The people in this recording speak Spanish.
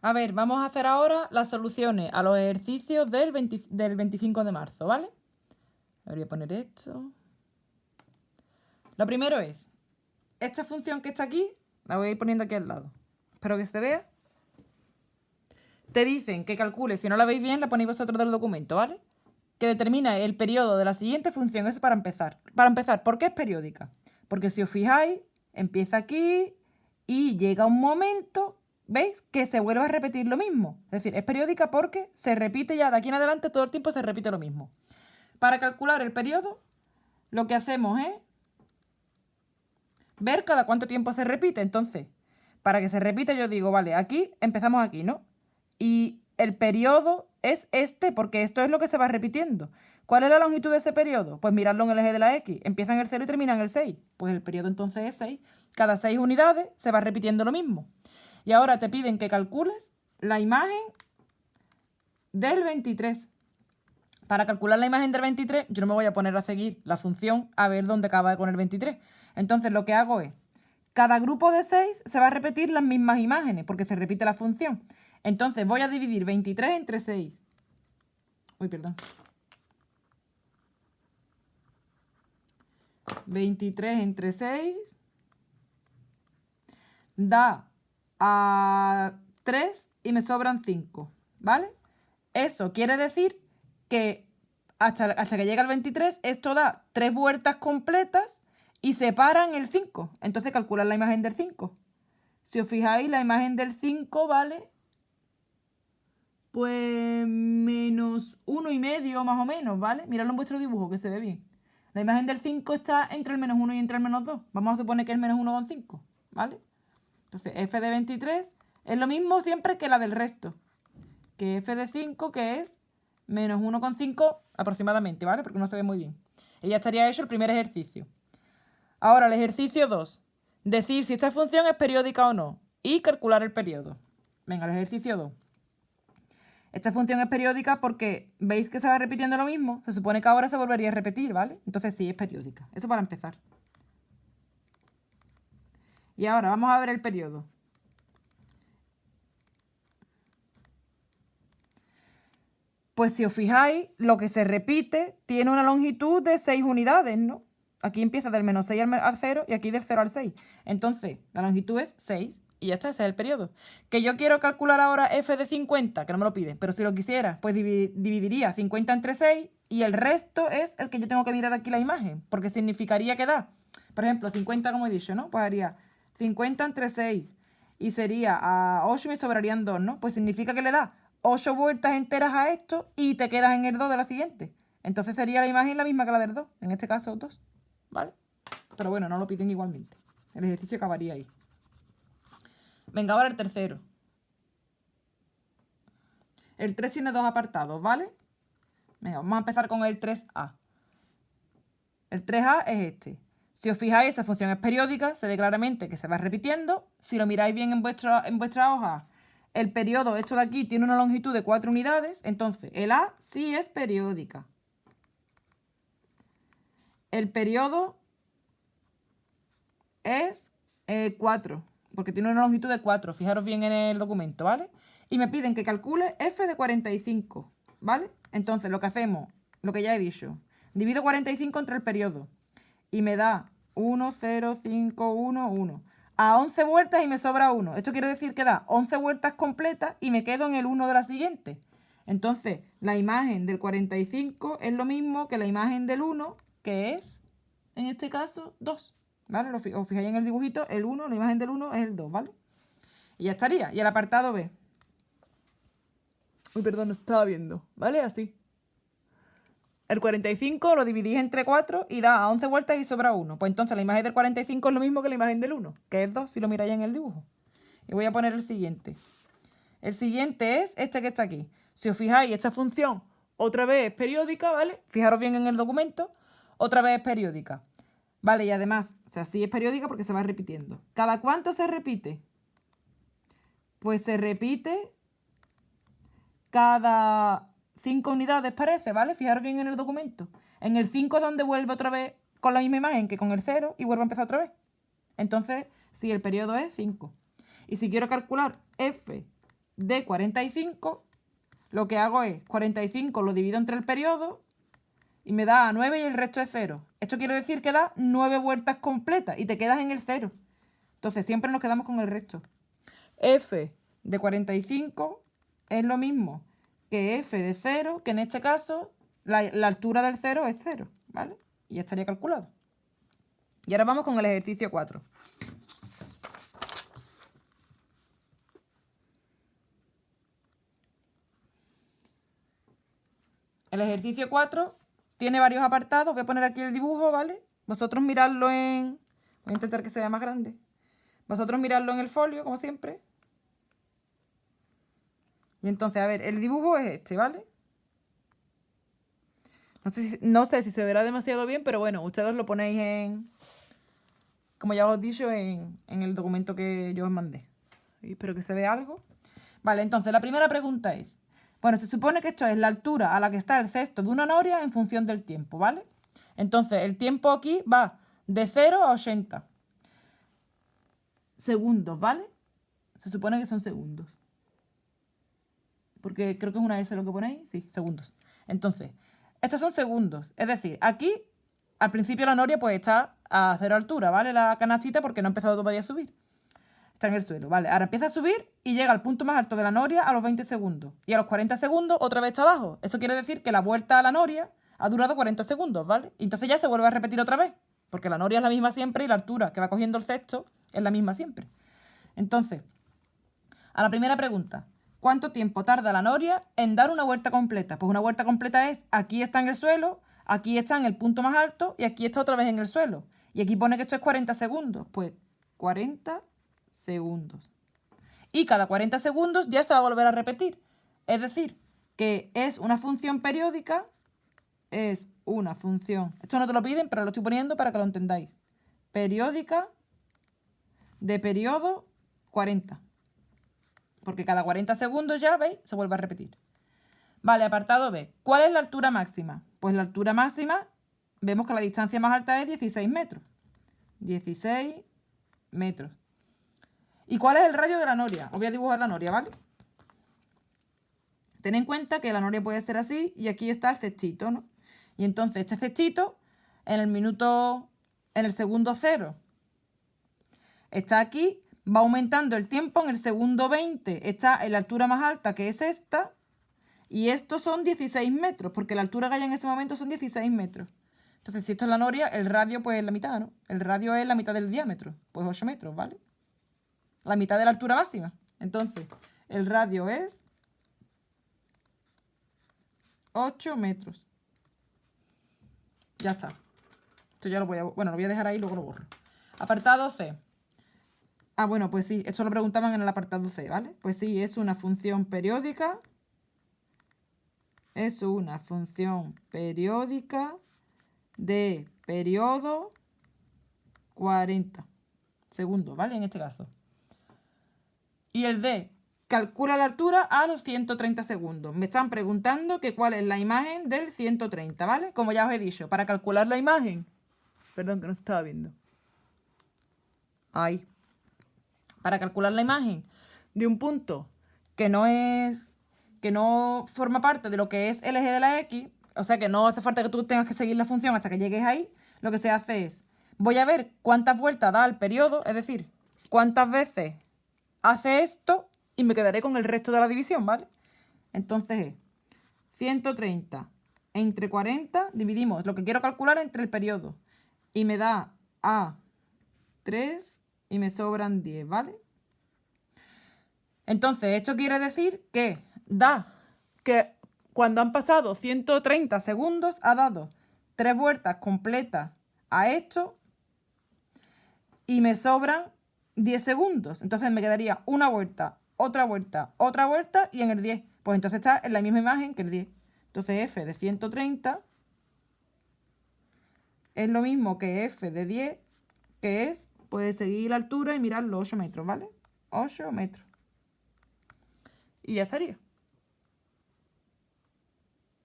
A ver, vamos a hacer ahora las soluciones a los ejercicios del 25 de marzo, ¿vale? Voy a poner esto. Lo primero es, esta función que está aquí, la voy a ir poniendo aquí al lado. Espero que se vea. Te dicen que calcules, si no la veis bien, la ponéis vosotros del documento, ¿vale? Que determina el periodo de la siguiente función. Eso para empezar. Para empezar, ¿por qué es periódica? Porque si os fijáis, empieza aquí y llega un momento, ¿veis? Que se vuelve a repetir lo mismo. Es decir, es periódica porque se repite ya de aquí en adelante, todo el tiempo se repite lo mismo. Para calcular el periodo, lo que hacemos es ver cada cuánto tiempo se repite. Entonces, para que se repita, yo digo, vale, aquí empezamos aquí, ¿no? Y el periodo es este, porque esto es lo que se va repitiendo. ¿Cuál es la longitud de ese periodo? Pues mirarlo en el eje de la X. Empieza en el 0 y termina en el 6. Pues el periodo entonces es 6. Cada 6 unidades se va repitiendo lo mismo. Y ahora te piden que calcules la imagen del 23. Para calcular la imagen del 23, yo no me voy a poner a seguir la función a ver dónde acaba con el 23. Entonces lo que hago es, cada grupo de 6 se va a repetir las mismas imágenes, porque se repite la función. Entonces voy a dividir 23 entre 6. Uy, perdón. 23 entre 6 da a 3 y me sobran 5, ¿vale? Eso quiere decir que hasta que llega el 23, esto da 3 vueltas completas y separan el 5. Entonces calcular la imagen del 5. Si os fijáis, la imagen del 5 vale pues menos 1,5 más o menos, ¿vale? Miradlo en vuestro dibujo que se ve bien. La imagen del 5 está entre el menos 1 y entre el menos 2. Vamos a suponer que es menos 1,5, ¿vale? Entonces f de 23 es lo mismo siempre que la del resto. Que f de 5, que es menos 1,5 aproximadamente, ¿vale? Porque no se ve muy bien. Y ya estaría hecho el primer ejercicio. Ahora, el ejercicio 2. Decir si esta función es periódica o no. Y calcular el periodo. Venga, el ejercicio 2. Esta función es periódica porque veis que se va repitiendo lo mismo. Se supone que ahora se volvería a repetir, ¿vale? Entonces sí, es periódica. Eso para empezar. Y ahora vamos a ver el periodo. Pues si os fijáis, lo que se repite tiene una longitud de 6 unidades, ¿no? Aquí empieza del menos 6 al 0 y aquí del 0 al 6. Entonces, la longitud es 6 y ya está, ese es el periodo. Que yo quiero calcular ahora f de 50, que no me lo pide, pero si lo quisiera, pues dividiría 50 entre 6 y el resto es el que yo tengo que mirar aquí la imagen, porque significaría que da, por ejemplo, 50 como he dicho, ¿no? Pues haría 50 entre 6 y sería a 8 y me sobrarían 2, ¿no? Pues significa que le da 8 vueltas enteras a esto y te quedas en el 2 de la siguiente. Entonces sería la imagen la misma que la del 2, en este caso 2, ¿vale? Pero bueno, no lo piden igualmente. El ejercicio acabaría ahí. Venga, ahora el tercero. El 3 tiene 2 apartados, ¿vale? Venga, vamos a empezar con el 3A. El 3A es este. Si os fijáis, esa función es periódica, se ve claramente que se va repitiendo. Si lo miráis bien en vuestra hoja, el periodo, esto de aquí, tiene una longitud de 4 unidades. Entonces, el A sí es periódica. El periodo es 4, porque tiene una longitud de 4. Fijaros bien en el documento, ¿vale? Y me piden que calcule f de 45, ¿vale? Entonces, lo que hacemos, lo que ya he dicho, divido 45 entre el periodo y me da 1, 0, 5, 1, 1. A 11 vueltas y me sobra 1. Esto quiere decir que da 11 vueltas completas y me quedo en el 1 de la siguiente. Entonces, la imagen del 45 es lo mismo que la imagen del 1, que es, en este caso, 2. ¿Vale? Os fijáis en el dibujito, el 1, la imagen del 1 es el 2, ¿vale? Y ya estaría. Y el apartado B. Uy, perdón, no estaba viendo, ¿vale? Así. El 45 lo dividís entre 4 y da a 11 vueltas y sobra 1. Pues entonces la imagen del 45 es lo mismo que la imagen del 1, que es 2, si lo miráis en el dibujo. Y voy a poner el siguiente. El siguiente es este que está aquí. Si os fijáis, esta función otra vez es periódica, ¿vale? Fijaros bien en el documento. Otra vez es periódica. Vale, y además, o sea, sí es periódica porque se va repitiendo. ¿Cada cuánto se repite? Pues se repite cada 5 unidades, parece, ¿vale? Fijaros bien en el documento. En el 5 es donde vuelve otra vez con la misma imagen que con el 0 y vuelve a empezar otra vez. Entonces, sí, el periodo es 5. Y si quiero calcular f de 45, lo que hago es 45 lo divido entre el periodo y me da 9 y el resto es 0. Esto quiere decir que da 9 vueltas completas y te quedas en el 0. Entonces siempre nos quedamos con el resto. F de 45 es lo mismo que F de 0, que en este caso la altura del 0 es 0, ¿vale? Y ya estaría calculado. Y ahora vamos con el ejercicio 4. El ejercicio 4 tiene varios apartados. Voy a poner aquí el dibujo, ¿vale? Vosotros miradlo en... Voy a intentar que sea más grande. Vosotros miradlo en el folio, como siempre. Y entonces, a ver, el dibujo es este, ¿vale? No sé si se verá demasiado bien, pero bueno, ustedes lo ponéis en... Como ya os he dicho, en el documento que yo os mandé. Y espero que se vea algo. Vale, entonces la primera pregunta es... Bueno, se supone que esto es la altura a la que está el cesto de una noria en función del tiempo, ¿vale? Entonces, el tiempo aquí va de 0 a 80 segundos, ¿vale? Se supone que son segundos. Porque creo que es una S lo que ponéis. Sí, segundos. Entonces, estos son segundos. Es decir, aquí, al principio la noria pues está a 0 altura, ¿vale? La canastita porque no ha empezado todavía a subir. Está en el suelo, ¿vale? Ahora empieza a subir y llega al punto más alto de la noria a los 20 segundos. Y a los 40 segundos otra vez está abajo. Eso quiere decir que la vuelta a la noria ha durado 40 segundos, ¿vale? Y entonces ya se vuelve a repetir otra vez. Porque la noria es la misma siempre y la altura que va cogiendo el cesto es la misma siempre. Entonces, a la primera pregunta. ¿Cuánto tiempo tarda la noria en dar una vuelta completa? Pues una vuelta completa es, aquí está en el suelo, aquí está en el punto más alto y aquí está otra vez en el suelo. Y aquí pone que esto es 40 segundos. Pues 40 segundos. Y cada 40 segundos ya se va a volver a repetir. Es decir, que es una función periódica. Es una función. Esto no te lo piden, pero lo estoy poniendo para que lo entendáis. Periódica de periodo 40. Porque cada 40 segundos ya, ¿veis? Se vuelve a repetir. Vale, apartado B. ¿Cuál es la altura máxima? Pues la altura máxima, vemos que la distancia más alta es 16 metros. 16 metros. ¿Y cuál es el radio de la noria? Os voy a dibujar la noria, ¿vale? Ten en cuenta que la noria puede ser así y aquí está el cestito, ¿no? Y entonces este cestito, en el segundo 0, está aquí, va aumentando el tiempo, en el segundo 20 está en la altura más alta, que es esta, y estos son 16 metros, porque la altura que hay en ese momento son 16 metros. Entonces, si esto es la noria, el radio pues es la mitad, ¿no? El radio es la mitad del diámetro, pues 8 metros, ¿vale? La mitad de la altura máxima. Entonces, el radio es 8 metros. Ya está. Esto ya lo voy a dejar ahí y luego lo borro. Apartado C. Ah, bueno, pues sí, esto lo preguntaban en el apartado C, ¿vale? Pues sí, es una función periódica. Es una función periódica de periodo 40 segundos, ¿vale? En este caso. Y el D, calcula la altura a los 130 segundos. Me están preguntando que cuál es la imagen del 130, ¿vale? Como ya os he dicho, para calcular la imagen... Perdón, que no se estaba viendo. Ahí. Para calcular la imagen de un punto que no forma parte de lo que es el eje de la X, o sea que no hace falta que tú tengas que seguir la función hasta que llegues ahí, lo que se hace es, voy a ver cuántas vueltas da el periodo, es decir, cuántas veces hace esto y me quedaré con el resto de la división, ¿vale? Entonces es 130 entre 40, dividimos lo que quiero calcular entre el periodo y me da a 3 y me sobran 10, ¿vale? Entonces, esto quiere decir que da que cuando han pasado 130 segundos ha dado 3 vueltas completas a esto y me sobran 10 segundos. Entonces me quedaría una vuelta, otra vuelta, otra vuelta y en el 10. Pues entonces está en la misma imagen que el 10. Entonces F de 130 es lo mismo que F de 10, que es, puedes seguir la altura y mirar los 8 metros, ¿vale? 8 metros. Y ya estaría.